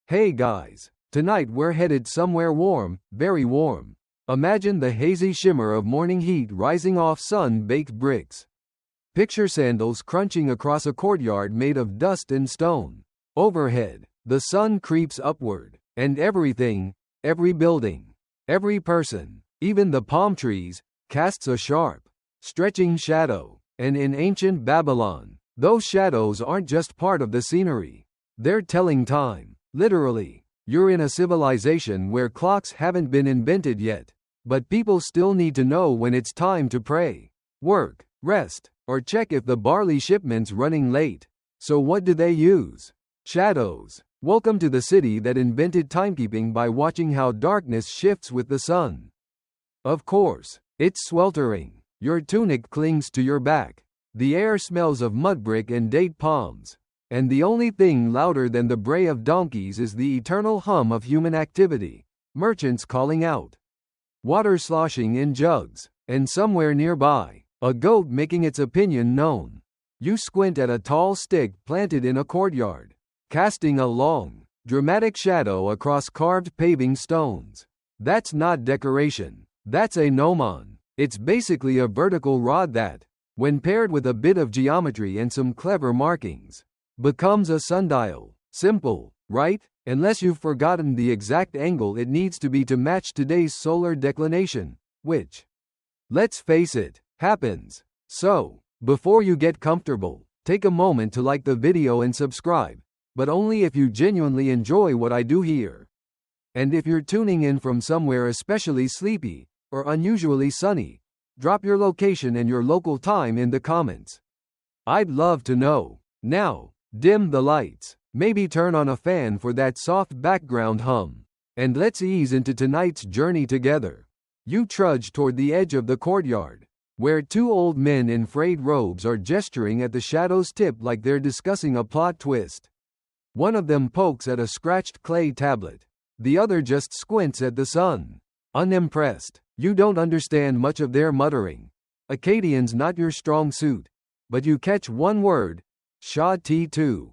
Hey guys, tonight we're headed somewhere warm, very warm. Imagine the hazy shimmer of morning heat rising off sun-baked bricks. Picture sandals crunching across a courtyard made of dust and stone. Overhead, the sun creeps upward, and everything, every building, every person, even the palm trees, casts a sharp, stretching shadow. And in ancient Babylon, those shadows aren't just part of the scenery. They're telling time. Literally, you're in a civilization where clocks haven't been invented yet, but people still need to know when it's time to pray, work, rest, or check if the barley shipment's running late. So what do they use? Shadows. Welcome to the city that invented timekeeping by watching how darkness shifts with the sun. Of course, it's sweltering. Your tunic clings to your back. The air smells of mudbrick and date palms. And the only thing louder than the bray of donkeys is the eternal hum of human activity. Merchants calling out. Water sloshing in jugs. And somewhere nearby, a goat making its opinion known. You squint at a tall stick planted in a courtyard, casting a long, dramatic shadow across carved paving stones. That's not decoration. That's a gnomon. It's basically a vertical rod that, when paired with a bit of geometry and some clever markings, becomes a sundial. Simple, right? Unless you've forgotten the exact angle it needs to be to match today's solar declination, which, let's face it, happens. So, before you get comfortable, take a moment to like the video and subscribe, but only if you genuinely enjoy what I do here. And if you're tuning in from somewhere especially sleepy, or unusually sunny, drop your location and your local time in the comments. I'd love to know. Now, dim the lights, maybe turn on a fan for that soft background hum, and let's ease into tonight's journey together. You trudge toward the edge of the courtyard, where two old men in frayed robes are gesturing at the shadow's tip like they're discussing a plot twist. One of them pokes at a scratched clay tablet. The other just squints at the sun. Unimpressed. You don't understand much of their muttering. Akkadian's not your strong suit. But you catch one word. Sha T2.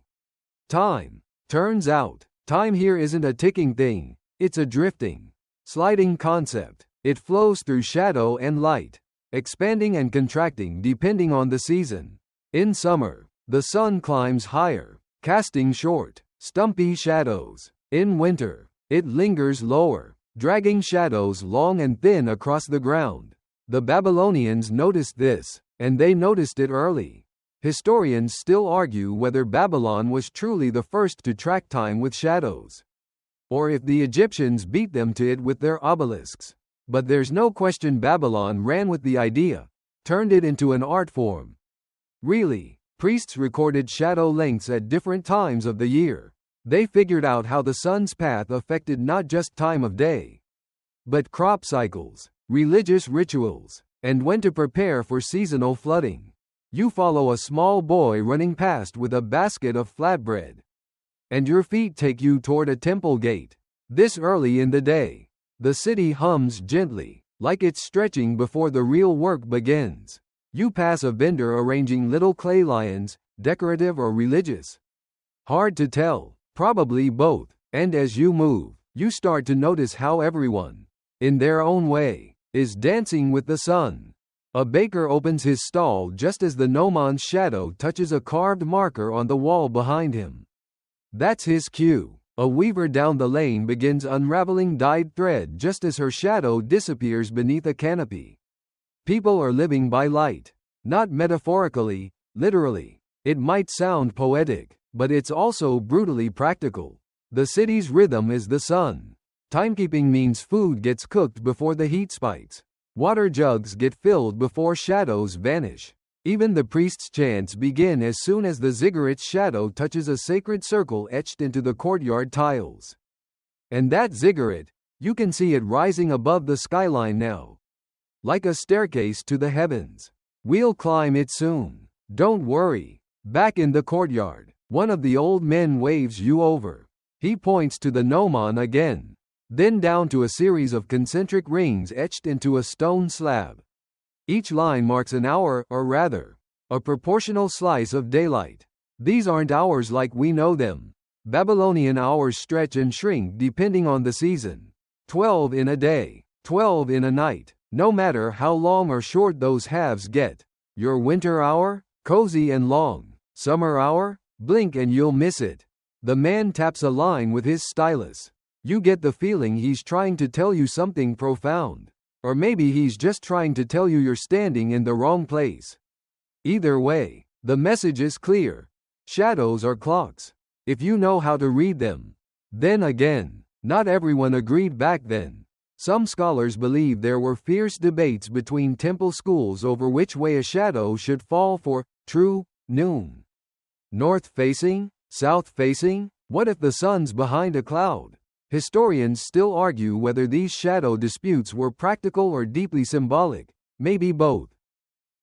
Time. Turns out, time here isn't a ticking thing. It's a drifting, sliding concept. It flows through shadow and light, expanding and contracting depending on the season. In summer, the sun climbs higher, casting short, stumpy shadows. In winter, it lingers lower, dragging shadows long and thin across the ground. The Babylonians noticed this, and they noticed it early. Historians still argue whether Babylon was truly the first to track time with shadows, or if the Egyptians beat them to it with their obelisks. But there's no question Babylon ran with the idea, turned it into an art form. Really, priests recorded shadow lengths at different times of the year. They figured out how the sun's path affected not just time of day, but crop cycles, religious rituals, and when to prepare for seasonal flooding. You follow a small boy running past with a basket of flatbread, and your feet take you toward a temple gate. This early in the day, the city hums gently, like it's stretching before the real work begins. You pass a vendor arranging little clay lions, decorative or religious. Hard to tell. Probably both, and as you move, you start to notice how everyone, in their own way, is dancing with the sun. A baker opens his stall just as the gnomon's shadow touches a carved marker on the wall behind him. That's his cue. A weaver down the lane begins unraveling dyed thread just as her shadow disappears beneath a canopy. People are living by light, not metaphorically, literally. It might sound poetic, but it's also brutally practical. The city's rhythm is the sun. Timekeeping means food gets cooked before the heat spikes. Water jugs get filled before shadows vanish. Even the priest's chants begin as soon as the ziggurat's shadow touches a sacred circle etched into the courtyard tiles. And that ziggurat, you can see it rising above the skyline now, like a staircase to the heavens. We'll climb it soon. Don't worry. Back in the courtyard, one of the old men waves you over. He points to the gnomon again, then down to a series of concentric rings etched into a stone slab. Each line marks an hour, or rather, a proportional slice of daylight. These aren't hours like we know them. Babylonian hours stretch and shrink depending on the season. 12 in a day, 12 in a night, no matter how long or short those halves get. Your winter hour? Cozy and long. Summer hour? Blink and you'll miss it. The man taps a line with his stylus. You get the feeling he's trying to tell you something profound. Or maybe he's just trying to tell you you're standing in the wrong place. Either way, the message is clear. Shadows are clocks. If you know how to read them. Then again, not everyone agreed back then. Some scholars believe there were fierce debates between temple schools over which way a shadow should fall for true noon. North-facing? South-facing? What if the sun's behind a cloud? Historians still argue whether these shadow disputes were practical or deeply symbolic, maybe both.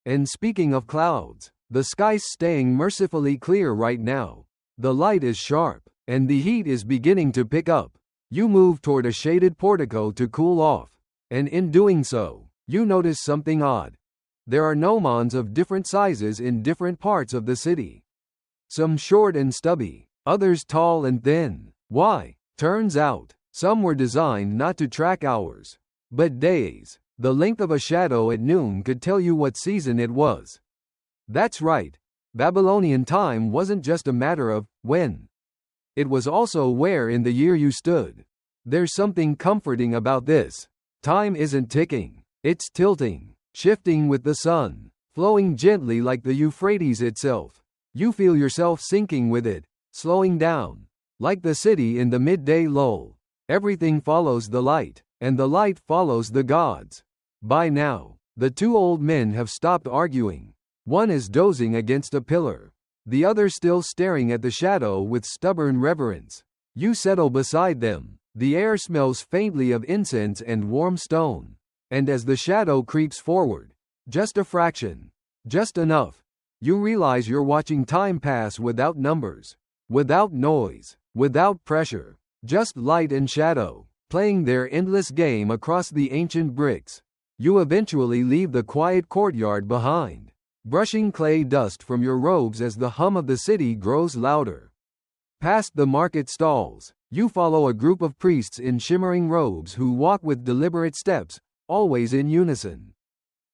And speaking of clouds, the sky's staying mercifully clear right now. The light is sharp, and the heat is beginning to pick up. You move toward a shaded portico to cool off, and in doing so, you notice something odd. There are gnomons of different sizes in different parts of the city. Some short and stubby, others tall and thin. Why? Turns out, some were designed not to track hours, but days. The length of a shadow at noon could tell you what season it was. That's right. Babylonian time wasn't just a matter of when. It was also where in the year you stood. There's something comforting about this. Time isn't ticking. It's tilting, shifting with the sun, flowing gently like the Euphrates itself. You feel yourself sinking with it, slowing down. Like the city in the midday lull. Everything follows the light, and the light follows the gods. By now, the two old men have stopped arguing. One is dozing against a pillar. The other still staring at the shadow with stubborn reverence. You settle beside them. The air smells faintly of incense and warm stone. And as the shadow creeps forward, just a fraction, just enough, you realize you're watching time pass without numbers, without noise, without pressure, just light and shadow, playing their endless game across the ancient bricks. You eventually leave the quiet courtyard behind, brushing clay dust from your robes as the hum of the city grows louder. Past the market stalls, you follow a group of priests in shimmering robes who walk with deliberate steps, always in unison.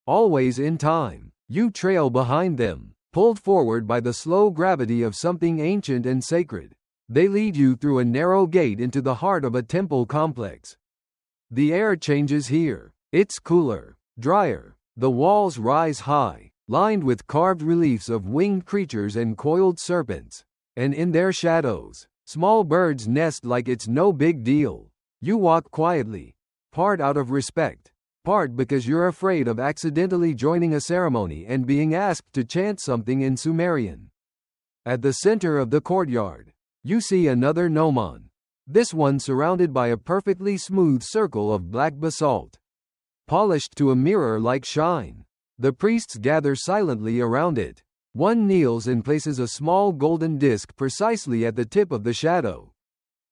Always in time. You trail behind them, pulled forward by the slow gravity of something ancient and sacred. They lead you through a narrow gate into the heart of a temple complex. The air changes here. It's cooler, drier. The walls rise high, lined with carved reliefs of winged creatures and coiled serpents. And in their shadows, small birds nest like it's no big deal. You walk quietly, part out of respect, part because you're afraid of accidentally joining a ceremony and being asked to chant something in Sumerian. At the center of the courtyard, you see another gnomon, this one surrounded by a perfectly smooth circle of black basalt, polished to a mirror-like shine. The priests gather silently around it. One kneels and places a small golden disc precisely at the tip of the shadow,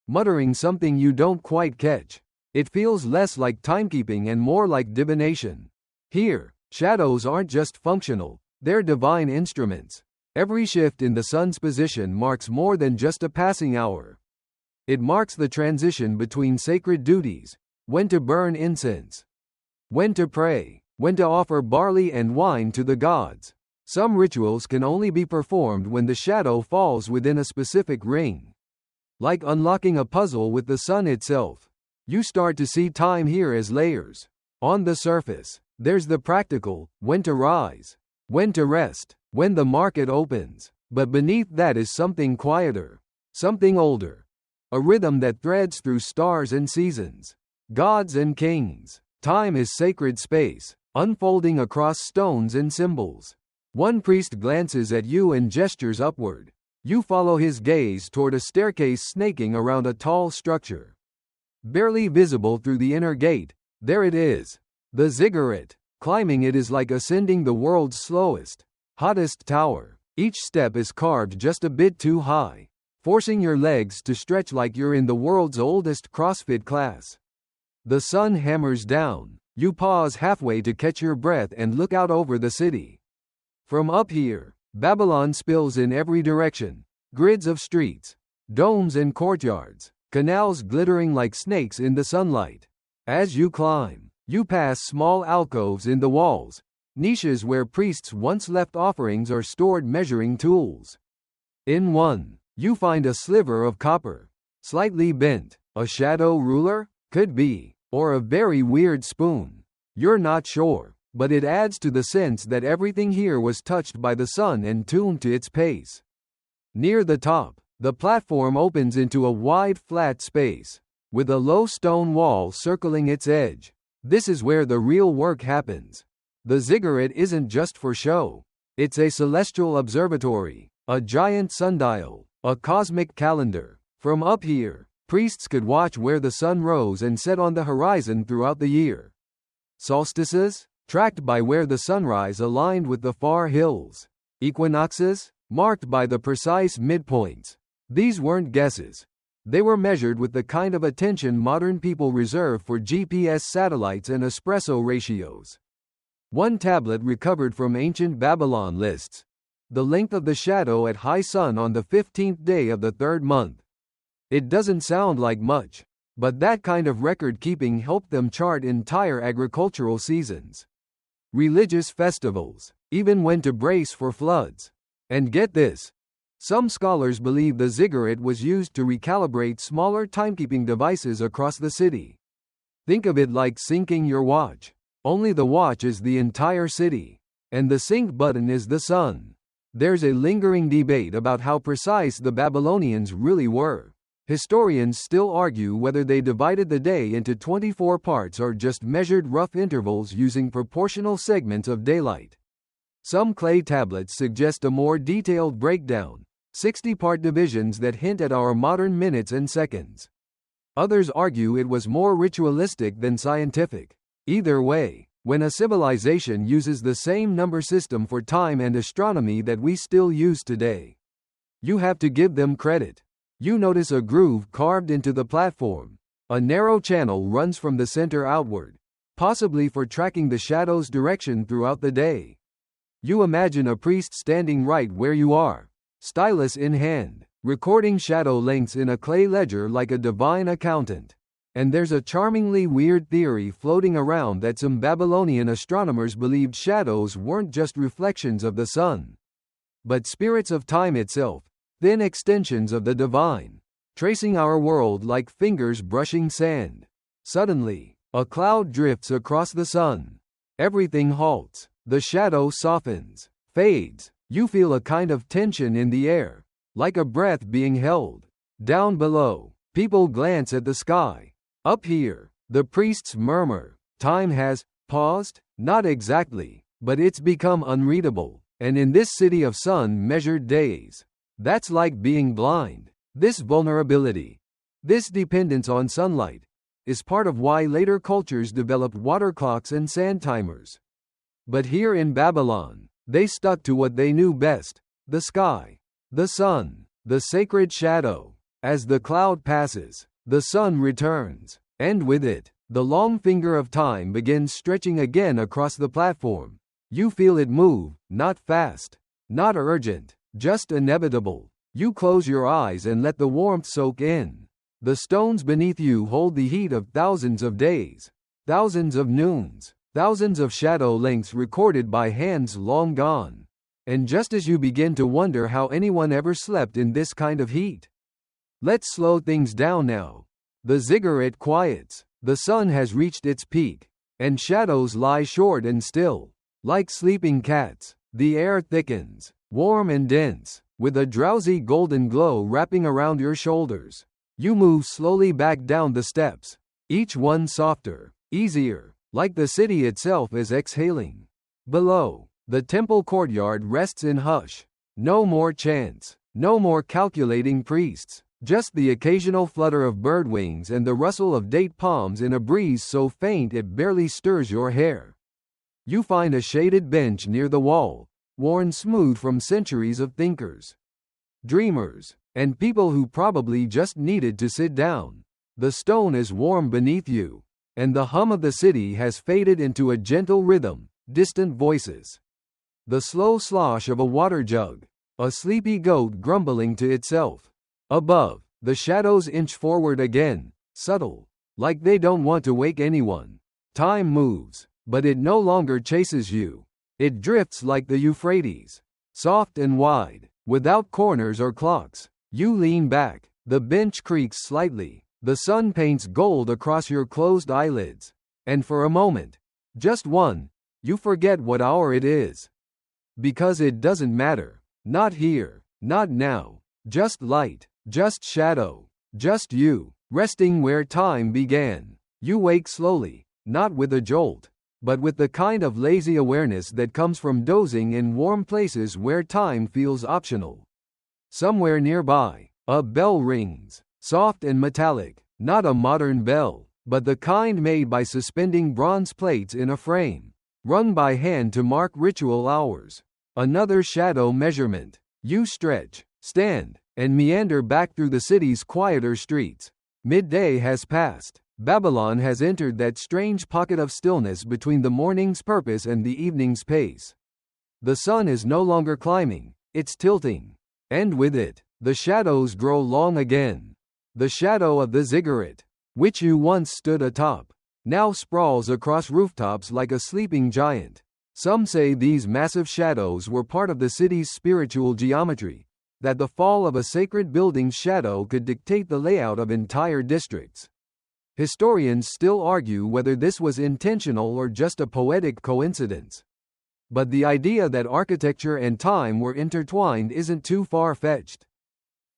muttering something you don't quite catch. It feels less like timekeeping and more like divination. Here, shadows aren't just functional, they're divine instruments. Every shift in the sun's position marks more than just a passing hour. It marks the transition between sacred duties, when to burn incense, when to pray, when to offer barley and wine to the gods. Some rituals can only be performed when the shadow falls within a specific ring. Like unlocking a puzzle with the sun itself. You start to see time here as layers. On the surface, there's the practical, when to rise, when to rest, when the market opens. But beneath that is something quieter, something older. A rhythm that threads through stars and seasons, gods and kings. Time is sacred space, unfolding across stones and symbols. One priest glances at you and gestures upward. You follow his gaze toward a staircase snaking around a tall structure. Barely visible through the inner gate, there it is. The ziggurat. Climbing it is like ascending the world's slowest, hottest tower. Each step is carved just a bit too high, forcing your legs to stretch like you're in the world's oldest CrossFit class. The sun hammers down. You pause halfway to catch your breath and look out over the city. From up here, Babylon spills in every direction. Grids of streets, domes and courtyards, canals glittering like snakes in the sunlight. As you climb, you pass small alcoves in the walls, niches where priests once left offerings or stored measuring tools. In one, you find a sliver of copper, slightly bent, a shadow ruler, could be, or a very weird spoon. You're not sure, but it adds to the sense that everything here was touched by the sun and tuned to its pace. Near the top, the platform opens into a wide flat space, with a low stone wall circling its edge. This is where the real work happens. The ziggurat isn't just for show. It's a celestial observatory, a giant sundial, a cosmic calendar. From up here, priests could watch where the sun rose and set on the horizon throughout the year. Solstices, tracked by where the sunrise aligned with the far hills. Equinoxes, marked by the precise midpoints. These weren't guesses. They were measured with the kind of attention modern people reserve for GPS satellites and espresso ratios. One tablet recovered from ancient Babylon lists the length of the shadow at high sun on the 15th day of the third month. It doesn't sound like much, but that kind of record-keeping helped them chart entire agricultural seasons. Religious festivals, even when to brace for floods. And get this, some scholars believe the ziggurat was used to recalibrate smaller timekeeping devices across the city. Think of it like syncing your watch. Only the watch is the entire city, and the sync button is the sun. There's a lingering debate about how precise the Babylonians really were. Historians still argue whether they divided the day into 24 parts or just measured rough intervals using proportional segments of daylight. Some clay tablets suggest a more detailed breakdown, 60-part divisions that hint at our modern minutes and seconds. Others argue it was more ritualistic than scientific. Either way, when a civilization uses the same number system for time and astronomy that we still use today, you have to give them credit. You notice a groove carved into the platform. A narrow channel runs from the center outward, possibly for tracking the shadow's direction throughout the day. You imagine a priest standing right where you are, stylus in hand, recording shadow lengths in a clay ledger like a divine accountant. And there's a charmingly weird theory floating around that some Babylonian astronomers believed shadows weren't just reflections of the sun, but spirits of time itself, thin extensions of the divine, tracing our world like fingers brushing sand. Suddenly, a cloud drifts across the sun. Everything halts. The shadow softens, fades. You feel a kind of tension in the air, like a breath being held. Down below, people glance at the sky. Up here, the priests murmur, time has paused? Not exactly, but it's become unreadable. And in this city of sun-measured days, that's like being blind. This vulnerability, this dependence on sunlight, is part of why later cultures developed water clocks and sand timers. But here in Babylon, they stuck to what they knew best: the sky, the sun, the sacred shadow. As the cloud passes, the sun returns, and with it, the long finger of time begins stretching again across the platform. You feel it move, not fast, not urgent, just inevitable. You close your eyes and let the warmth soak in. The stones beneath you hold the heat of thousands of days, thousands of noons, thousands of shadow lengths recorded by hands long gone. And just as you begin to wonder how anyone ever slept in this kind of heat, let's slow things down now. The ziggurat quiets, the sun has reached its peak, and shadows lie short and still. Like sleeping cats, the air thickens, warm and dense, with a drowsy golden glow wrapping around your shoulders. You move slowly back down the steps, each one softer, easier, like the city itself is exhaling. Below, the temple courtyard rests in hush. No more chants, no more calculating priests. Just the occasional flutter of bird wings and the rustle of date palms in a breeze so faint it barely stirs your hair. You find a shaded bench near the wall, worn smooth from centuries of thinkers, dreamers, and people who probably just needed to sit down. The stone is warm beneath you, and the hum of the city has faded into a gentle rhythm, distant voices. The slow slosh of a water jug, a sleepy goat grumbling to itself, Above, the shadows inch forward again, subtle, like they don't want to wake anyone. Time moves, but it no longer chases you. It drifts like the Euphrates, soft and wide, without corners or clocks. You lean back, the bench creaks slightly, the sun paints gold across your closed eyelids, and for a moment, just one, you forget what hour it is. Because it doesn't matter. Not here, not now. Just light, just shadow, just you, resting where time began. You wake slowly, not with a jolt, but with the kind of lazy awareness that comes from dozing in warm places where time feels optional. Somewhere nearby, a bell rings, soft and metallic, not a modern bell, but the kind made by suspending bronze plates in a frame, rung by hand to mark ritual hours. Another shadow measurement. You stretch, stand, and meander back through the city's quieter streets. Midday has passed. Babylon has entered that strange pocket of stillness between the morning's purpose and the evening's pace. The sun is no longer climbing, it's tilting. And with it, the shadows grow long again. The shadow of the ziggurat, which you once stood atop, now sprawls across rooftops like a sleeping giant. Some say these massive shadows were part of the city's spiritual geometry, that the fall of a sacred building's shadow could dictate the layout of entire districts. Historians still argue whether this was intentional or just a poetic coincidence. But the idea that architecture and time were intertwined isn't too far-fetched.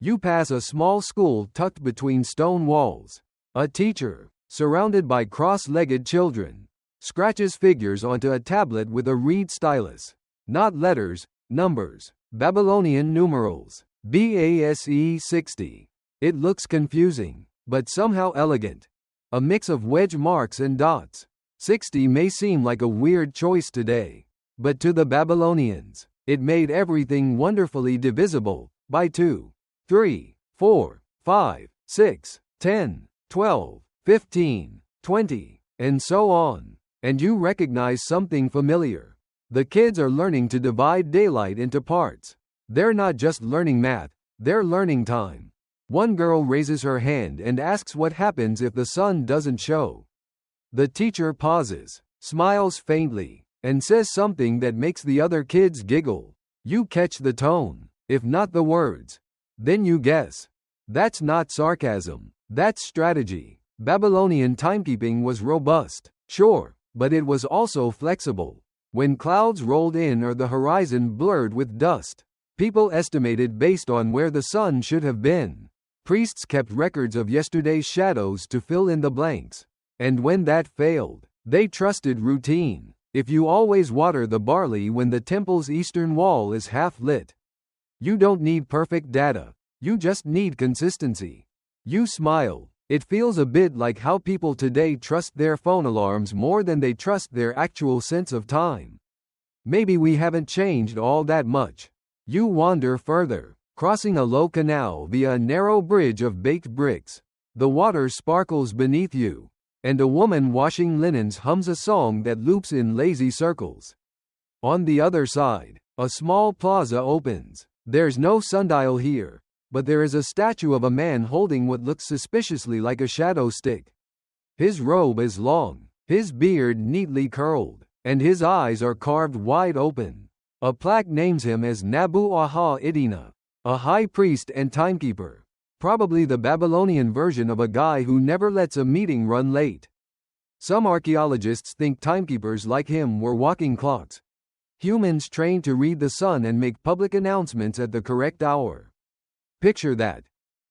You pass a small school tucked between stone walls. A teacher, surrounded by cross-legged children, scratches figures onto a tablet with a reed stylus. Not letters, numbers, Babylonian numerals, BASE 60. It looks confusing, but somehow elegant. A mix of wedge marks and dots. 60 may seem like a weird choice today, but to the Babylonians, it made everything wonderfully divisible, by 2, 3, 4, 5, 6, 10, 12, 15, 20, and so on. And you recognize something familiar. The kids are learning to divide daylight into parts. They're not just learning math, they're learning time. One girl raises her hand and asks what happens if the sun doesn't show. The teacher pauses, smiles faintly, and says something that makes the other kids giggle. You catch the tone, if not the words. Then you guess. That's not sarcasm, that's strategy. Babylonian timekeeping was robust, sure, but it was also flexible. When clouds rolled in or the horizon blurred with dust, people estimated based on where the sun should have been. Priests kept records of yesterday's shadows to fill in the blanks. And when that failed, they trusted routine. If you always water the barley when the temple's eastern wall is half lit, you don't need perfect data, you just need consistency. You smile. It feels a bit like how people today trust their phone alarms more than they trust their actual sense of time. Maybe we haven't changed all that much. You wander further, crossing a low canal via a narrow bridge of baked bricks. The water sparkles beneath you, and a woman washing linens hums a song that loops in lazy circles. On the other side, a small plaza opens. There's no sundial here, but there is a statue of a man holding what looks suspiciously like a shadow stick. His robe is long, his beard neatly curled, and his eyes are carved wide open. A plaque names him as Nabu Aha Idina, a high priest and timekeeper, probably the Babylonian version of a guy who never lets a meeting run late. Some archaeologists think timekeepers like him were walking clocks, humans trained to read the sun and make public announcements at the correct hour. Picture that.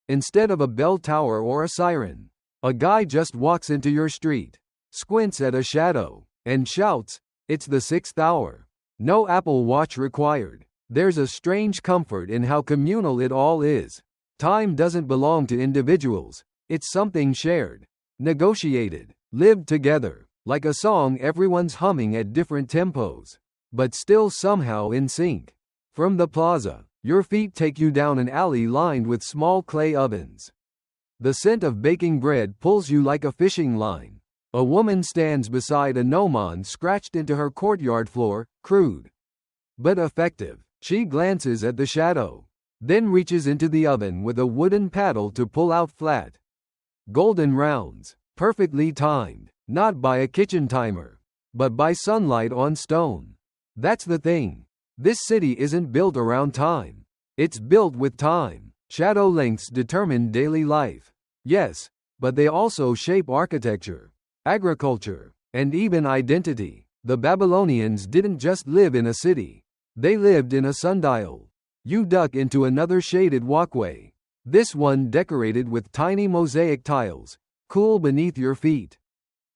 Instead of a bell tower or a siren, a guy just walks into your street, squints at a shadow, and shouts, "It's the 6th hour." No Apple Watch required. There's a strange comfort in how communal it all is. Time doesn't belong to individuals, it's something shared, negotiated, lived together, like a song everyone's humming at different tempos, but still somehow in sync. From the plaza, your feet take you down an alley lined with small clay ovens. The scent of baking bread pulls you like a fishing line. A woman stands beside a gnomon scratched into her courtyard floor, crude but effective. She glances at the shadow. then reaches into the oven with a wooden paddle to pull out flat, golden rounds, perfectly timed, not by a kitchen timer, but by sunlight on stone. That's the thing. This city isn't built around time. It's built with time. Shadow lengths determine daily life. Yes, but they also shape architecture, agriculture, and even identity. The Babylonians didn't just live in a city. They lived in a sundial. You duck into another shaded walkway, this one decorated with tiny mosaic tiles, cool beneath your feet.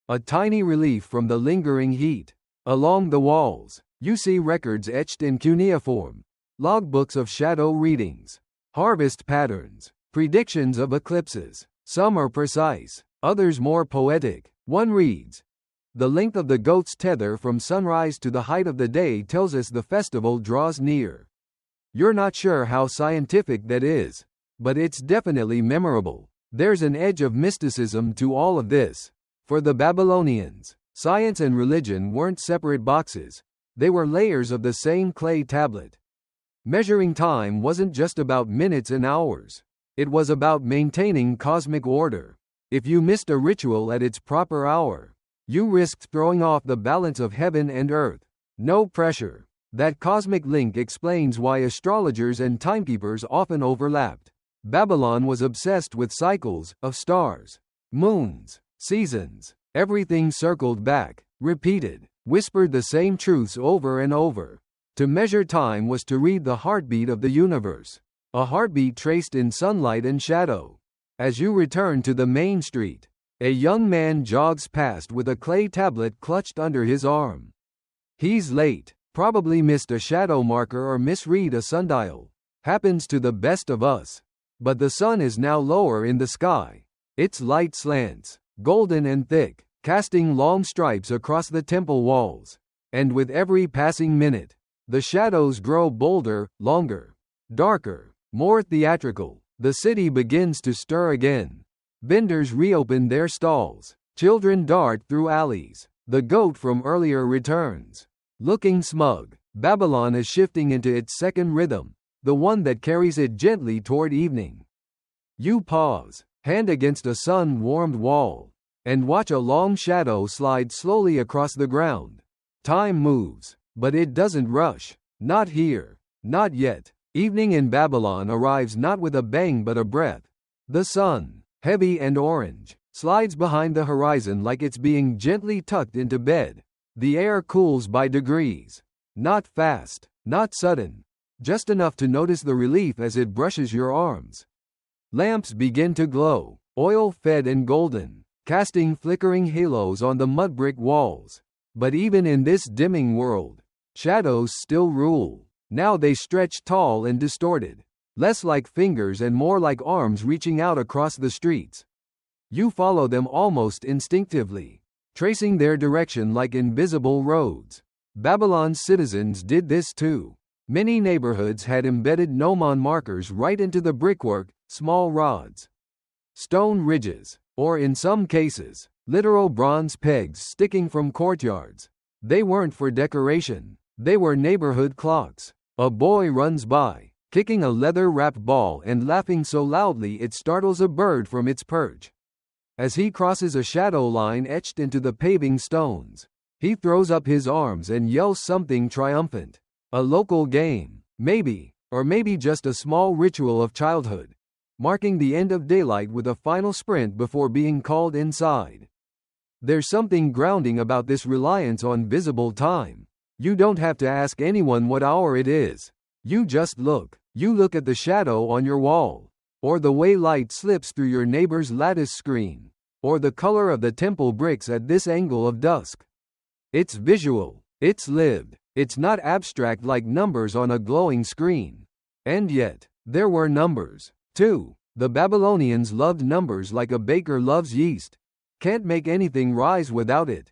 A tiny relief from the lingering heat. Along the walls, you see records etched in cuneiform, logbooks of shadow readings, harvest patterns, predictions of eclipses. Some are precise, others more poetic. One reads, "The length of the goat's tether from sunrise to the height of the day tells us the festival draws near." You're not sure how scientific that is, but it's definitely memorable. There's an edge of mysticism to all of this. For the Babylonians, science and religion weren't separate boxes, they were layers of the same clay tablet. Measuring time wasn't just about minutes and hours, it was about maintaining cosmic order. If you missed a ritual at its proper hour, you risked throwing off the balance of heaven and earth. No pressure. That cosmic link explains why astrologers and timekeepers often overlapped. Babylon was obsessed with cycles of stars, moons, seasons. Everything circled back, repeated, whispered the same truths over and over. To measure time was to read the heartbeat of the universe, a heartbeat traced in sunlight and shadow. As you return to the main street, a young man jogs past with a clay tablet clutched under his arm. He's late, probably missed a shadow marker or misread a sundial. Happens to the best of us. But the sun is now lower in the sky. Its light slants, golden and thick, casting long stripes across the temple walls. And with every passing minute, the shadows grow bolder, longer, darker, more theatrical. The city begins to stir again. Vendors reopen their stalls. Children dart through alleys. The goat from earlier returns, looking smug. Babylon is shifting into its second rhythm, the one that carries it gently toward evening. You pause, hand against a sun-warmed wall, and watch a long shadow slide slowly across the ground. Time moves, but it doesn't rush. Not here. Not yet. Evening in Babylon arrives not with a bang but a breath. The sun, heavy and orange, slides behind the horizon like it's being gently tucked into bed. The air cools by degrees. Not fast, not sudden, just enough to notice the relief as it brushes your arms. Lamps begin to glow, oil-fed and golden, casting flickering halos on the mud-brick walls. But even in this dimming world, shadows still rule. Now they stretch tall and distorted, less like fingers and more like arms reaching out across the streets. You follow them almost instinctively, tracing their direction like invisible roads. Babylon's citizens did this too. Many neighborhoods had embedded gnomon markers right into the brickwork, small rods, stone ridges, or in some cases, literal bronze pegs sticking from courtyards. They weren't for decoration, they were neighborhood clocks. A boy runs by, kicking a leather-wrapped ball and laughing so loudly it startles a bird from its perch. As he crosses a shadow line etched into the paving stones, he throws up his arms and yells something triumphant. A local game, maybe, or maybe just a small ritual of childhood, marking the end of daylight with a final sprint before being called inside. There's something grounding about this reliance on visible time. You don't have to ask anyone what hour it is. You just look. You look at the shadow on your wall, or the way light slips through your neighbor's lattice screen, or the color of the temple bricks at this angle of dusk. It's visual, it's lived, it's not abstract like numbers on a glowing screen. And yet, there were numbers, too. The Babylonians loved numbers like a baker loves yeast. Can't make anything rise without it.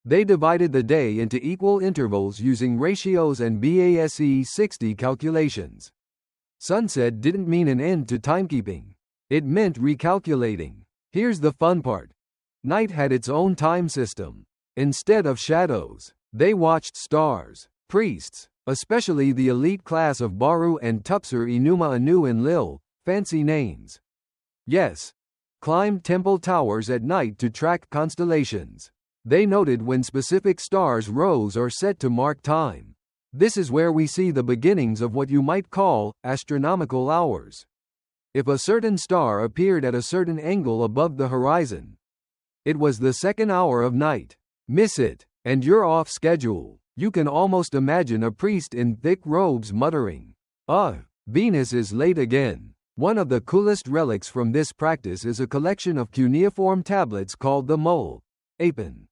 They divided the day into equal intervals using ratios and BASE 60 calculations. Sunset didn't mean an end to timekeeping. It meant recalculating. Here's the fun part. Night had its own time system. Instead of shadows, they watched stars. Priests, especially the elite class of Baru and Tupser Enuma Anu and Lil, fancy names. Yes. Climbed temple towers at night to track constellations. They noted when specific stars rose or set to mark time. This is where we see the beginnings of what you might call astronomical hours. If a certain star appeared at a certain angle above the horizon, it was the second hour of night. Miss it, and you're off schedule. You can almost imagine a priest in thick robes muttering, Venus is late again. One of the coolest relics from this practice is a collection of cuneiform tablets called the mull. Apin.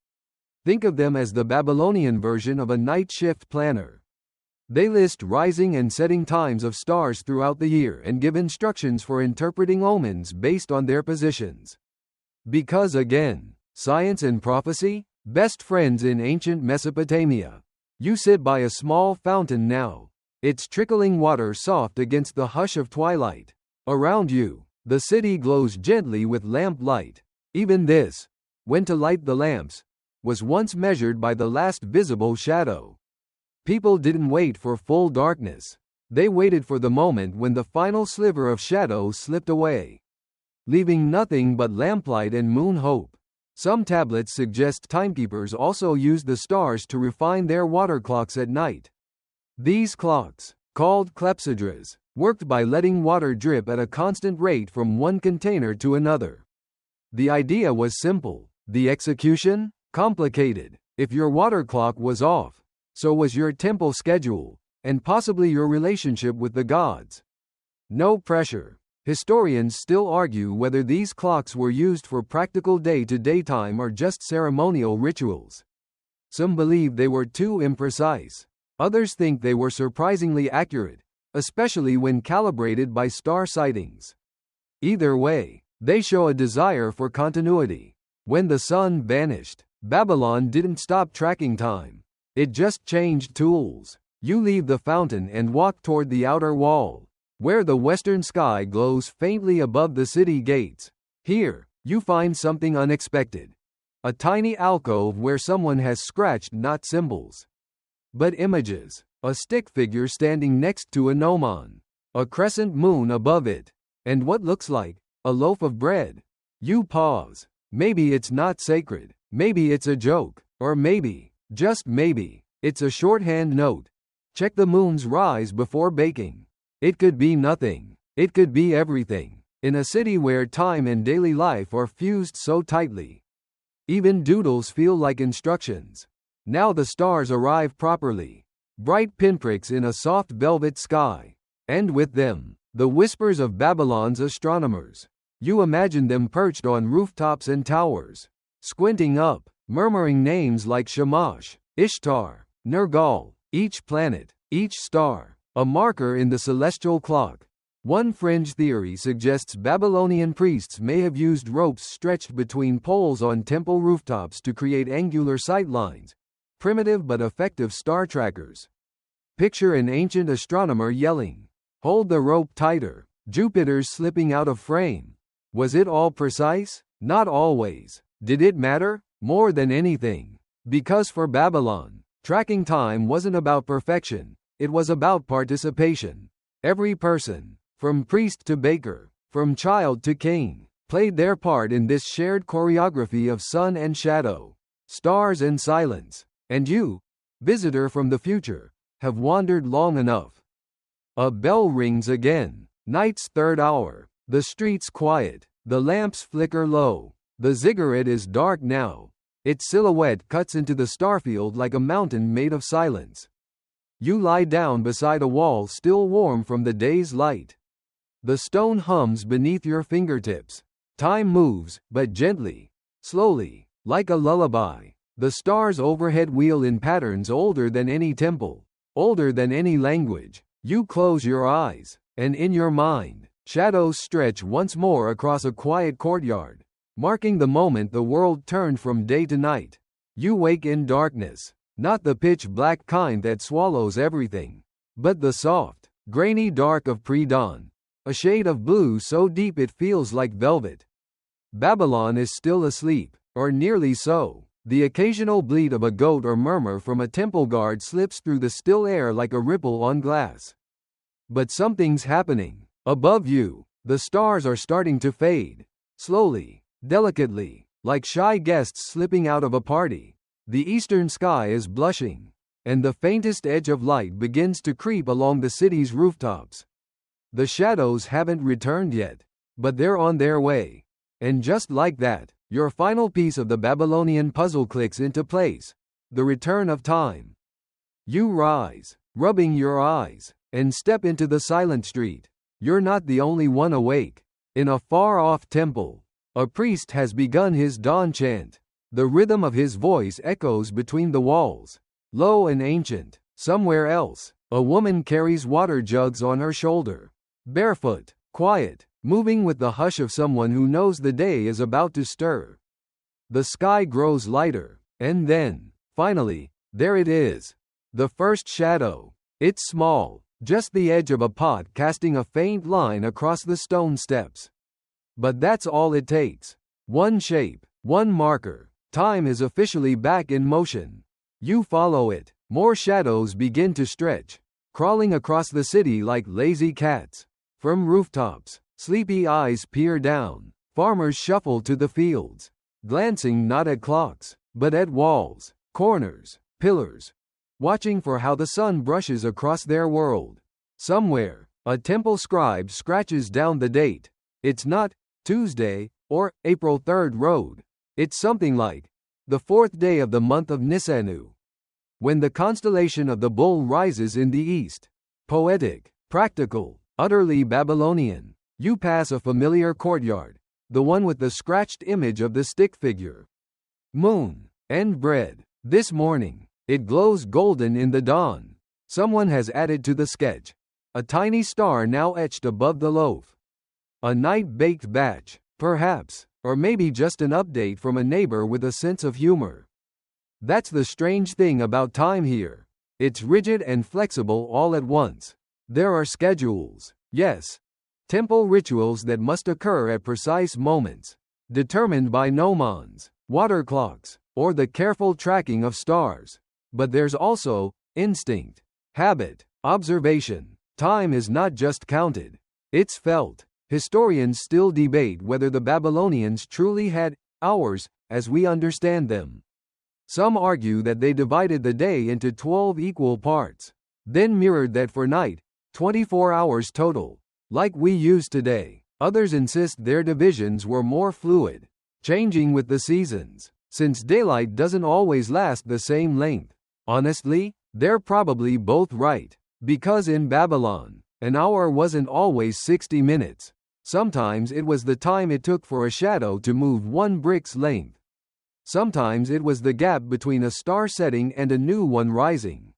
Think of them as the Babylonian version of a night shift planner. They list rising and setting times of stars throughout the year and give instructions for interpreting omens based on their positions. Because again, science and prophecy, best friends in ancient Mesopotamia. You sit by a small fountain now, its trickling water soft against the hush of twilight. Around you, the city glows gently with lamp light. Even this, when to light the lamps, was once measured by the last visible shadow. People didn't wait for full darkness. They waited for the moment when the final sliver of shadow slipped away, leaving nothing but lamplight and moon hope. Some tablets suggest timekeepers also used the stars to refine their water clocks at night. These clocks, called clepsydras, worked by letting water drip at a constant rate from one container to another. The idea was simple. The execution? Complicated. If your water clock was off, so was your temple schedule, and possibly your relationship with the gods. No pressure. Historians still argue whether these clocks were used for practical day-to-day time or just ceremonial rituals. Some believe they were too imprecise. Others think they were surprisingly accurate, especially when calibrated by star sightings. Either way, they show a desire for continuity. When the sun vanished, Babylon didn't stop tracking time. It just changed tools. You leave the fountain and walk toward the outer wall, where the western sky glows faintly above the city gates. Here, you find something unexpected. A tiny alcove where someone has scratched not symbols, but images. A stick figure standing next to a gnomon. A crescent moon above it. And what looks like a loaf of bread. You pause. Maybe it's not sacred. Maybe it's a joke. Or maybe, just maybe, it's a shorthand note. Check the moon's rise before baking. It could be nothing. It could be everything. In a city where time and daily life are fused so tightly, even doodles feel like instructions. Now the stars arrive properly. Bright pinpricks in a soft velvet sky. And with them, the whispers of Babylon's astronomers. You imagine them perched on rooftops and towers, squinting up, murmuring names like Shamash, Ishtar, Nergal, each planet, each star, a marker in the celestial clock. One fringe theory suggests Babylonian priests may have used ropes stretched between poles on temple rooftops to create angular sight lines, primitive but effective star trackers. Picture an ancient astronomer yelling, "Hold the rope tighter, Jupiter's slipping out of frame." Was it all precise? Not always. Did it matter? More than anything. Because for Babylon, tracking time wasn't about perfection, it was about participation. Every person, from priest to baker, from child to king, played their part in this shared choreography of sun and shadow, stars and silence. And you, visitor from the future, have wandered long enough. A bell rings again. Night's third hour. The streets quiet. The lamps flicker low. The ziggurat is dark now. Its silhouette cuts into the starfield like a mountain made of silence. You lie down beside a wall still warm from the day's light. The stone hums beneath your fingertips. Time moves, but gently, slowly, like a lullaby. The stars overhead wheel in patterns older than any temple, older than any language. You close your eyes, and in your mind, shadows stretch once more across a quiet courtyard, marking the moment the world turned from day to night. You wake in darkness, not the pitch-black kind that swallows everything, but the soft, grainy dark of pre-dawn, a shade of blue so deep it feels like velvet. Babylon is still asleep, or nearly so. The occasional bleat of a goat or murmur from a temple guard slips through the still air like a ripple on glass. But something's happening. Above you, the stars are starting to fade. Slowly, delicately, like shy guests slipping out of a party. The eastern sky is blushing, and the faintest edge of light begins to creep along the city's rooftops. The shadows haven't returned yet, but they're on their way. And just like that, your final piece of the Babylonian puzzle clicks into place. The return of time. You rise, rubbing your eyes, and step into the silent street. You're not the only one awake. In a far-off temple, a priest has begun his dawn chant. The rhythm of his voice echoes between the walls. Low and ancient. Somewhere else, a woman carries water jugs on her shoulder. Barefoot, quiet, moving with the hush of someone who knows the day is about to stir. The sky grows lighter, and then, finally, there it is. The first shadow. It's small, just the edge of a pot casting a faint line across the stone steps. But that's all it takes. One shape, one marker. Time is officially back in motion. You follow it. More shadows begin to stretch, crawling across the city like lazy cats. From rooftops, sleepy eyes peer down. Farmers shuffle to the fields, glancing not at clocks, but at walls, corners, pillars, watching for how the sun brushes across their world. Somewhere, a temple scribe scratches down the date. It's not Tuesday or April 3rd road. It's something like the 4th day of the month of Nisanu. When the constellation of the bull rises in the east. Poetic, practical, utterly Babylonian. You pass a familiar courtyard, the one with the scratched image of the stick figure. Moon and bread. This morning, it glows golden in the dawn. Someone has added to the sketch. A tiny star now etched above the loaf. A night-baked batch, perhaps, or maybe just an update from a neighbor with a sense of humor. That's the strange thing about time here. It's rigid and flexible all at once. There are schedules, yes. Temple rituals that must occur at precise moments, determined by gnomons, water clocks, or the careful tracking of stars. But there's also instinct, habit, observation. Time is not just counted, it's felt. Historians still debate whether the Babylonians truly had hours as we understand them. Some argue that they divided the day into 12 equal parts, then mirrored that for night, 24 hours total, like we use today. Others insist their divisions were more fluid, changing with the seasons, since daylight doesn't always last the same length. Honestly, they're probably both right, because in Babylon, an hour wasn't always 60 minutes. Sometimes it was the time it took for a shadow to move one brick's length. Sometimes it was the gap between a star setting and a new one rising.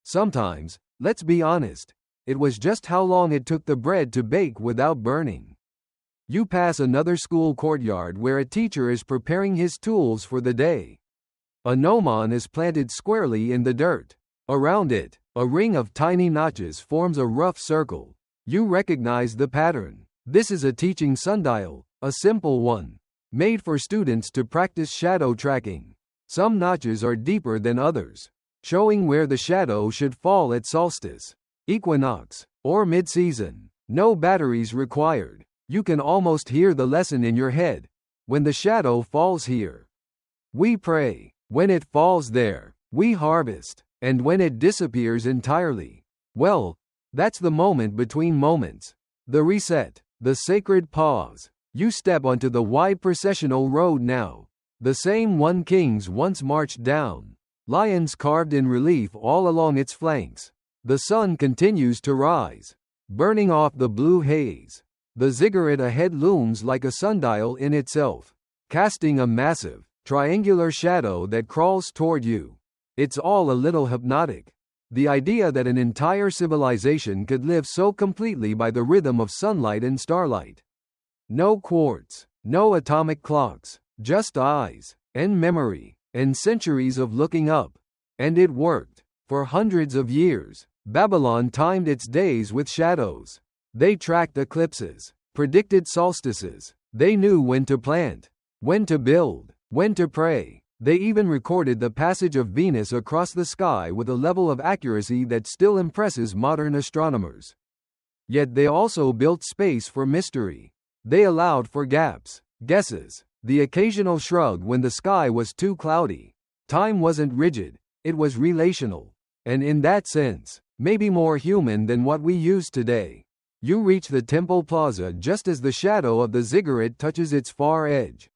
Sometimes, let's be honest, it was just how long it took the bread to bake without burning. You pass another school courtyard where a teacher is preparing his tools for the day. A gnomon is planted squarely in the dirt. Around it, a ring of tiny notches forms a rough circle. You recognize the pattern. This is a teaching sundial, a simple one, made for students to practice shadow tracking. Some notches are deeper than others, showing where the shadow should fall at solstice, equinox, or mid-season. No batteries required. You can almost hear the lesson in your head. When the shadow falls here, we pray. When it falls there, we harvest. And when it disappears entirely, well, that's the moment between moments. The reset, the sacred pause. You step onto the wide processional road now, the same one kings once marched down, lions carved in relief all along its flanks. The sun continues to rise, burning off the blue haze. The ziggurat ahead looms like a sundial in itself, casting a massive, triangular shadow that crawls toward you. It's all a little hypnotic. The idea that an entire civilization could live so completely by the rhythm of sunlight and starlight. No quartz, no atomic clocks, just eyes, and memory, and centuries of looking up. And it worked. For hundreds of years, Babylon timed its days with shadows. They tracked eclipses, predicted solstices. They knew when to plant, when to build, when to pray. They even recorded the passage of Venus across the sky with a level of accuracy that still impresses modern astronomers. Yet they also built space for mystery. They allowed for gaps, guesses, the occasional shrug when the sky was too cloudy. Time wasn't rigid, it was relational. And in that sense, maybe more human than what we use today. You reach the temple plaza just as the shadow of the ziggurat touches its far edge.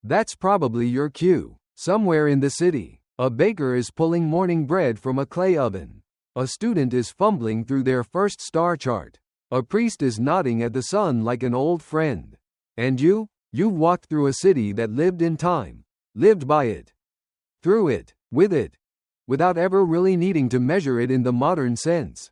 That's probably your cue. Somewhere in the city, a baker is pulling morning bread from a clay oven. A student is fumbling through their first star chart. A priest is nodding at the sun like an old friend. And you've walked through a city that lived in time, lived by it, through it, with it, without ever really needing to measure it in the modern sense.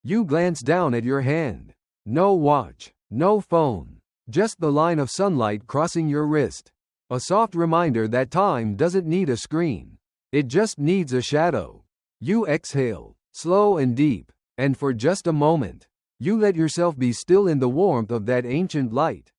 You glance down at your hand. No watch, no phone, just the line of sunlight crossing your wrist. A soft reminder that time doesn't need a screen. It just needs a shadow. You exhale, slow and deep, and for just a moment, you let yourself be still in the warmth of that ancient light.